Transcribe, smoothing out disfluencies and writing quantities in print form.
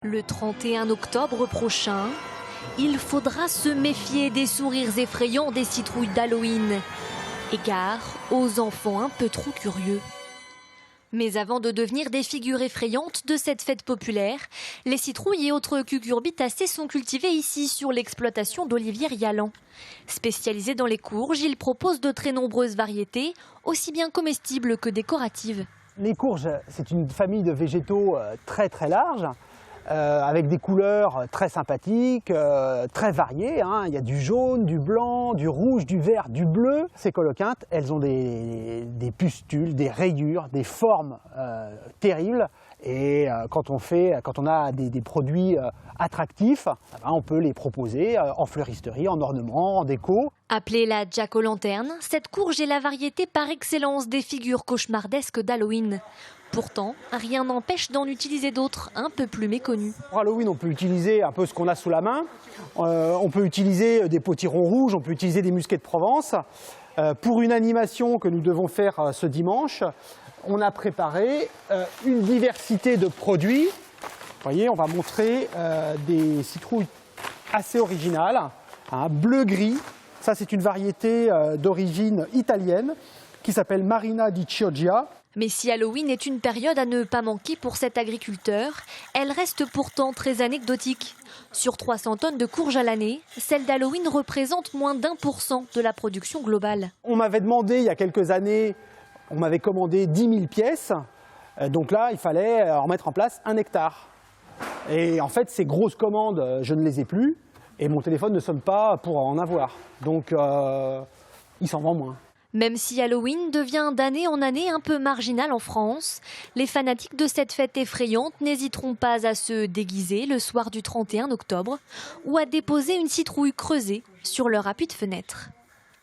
Le 31 octobre prochain, il faudra se méfier des sourires effrayants des citrouilles d'Halloween. Égard aux enfants un peu trop curieux. Mais avant de devenir des figures effrayantes de cette fête populaire, les citrouilles et autres cucurbitacées sont cultivées ici sur l'exploitation d'Olivier Rialan. Spécialisé dans les courges, il propose de très nombreuses variétés, aussi bien comestibles que décoratives. Les courges, c'est une famille de végétaux très large, avec des couleurs très sympathiques, très variées. Il y a du jaune, du blanc, du rouge, du vert, du bleu. Ces coloquintes, elles ont des pustules, des rayures, des formes terribles. Et quand on a des produits attractifs, on peut les proposer en fleuristerie, en ornement, en déco. Appelée la jack-o'-lanterne, cette courge est la variété par excellence des figures cauchemardesques d'Halloween. Pourtant, rien n'empêche d'en utiliser d'autres un peu plus méconnues. Pour Halloween, on peut utiliser un peu ce qu'on a sous la main. On peut utiliser des potirons rouges, on peut utiliser des musquets de Provence. Pour une animation que nous devons faire ce dimanche, on a préparé une diversité de produits. Vous voyez, on va montrer des citrouilles assez originales, bleu-gris. Ça, c'est une variété d'origine italienne qui s'appelle Marina di Chioggia. Mais si Halloween est une période à ne pas manquer pour cet agriculteur, elle reste pourtant très anecdotique. Sur 300 tonnes de courges à l'année, celle d'Halloween représente moins d'1% de la production globale. On m'avait demandé il y a quelques années, on m'avait commandé 10 000 pièces. Donc là, il fallait en mettre en place 1 hectare. Et en fait, ces grosses commandes, je ne les ai plus. Et mon téléphone ne sonne pas pour en avoir. Donc, il s'en vend moins. Même si Halloween devient d'année en année un peu marginal en France, les fanatiques de cette fête effrayante n'hésiteront pas à se déguiser le soir du 31 octobre ou à déposer une citrouille creusée sur leur appui de fenêtre.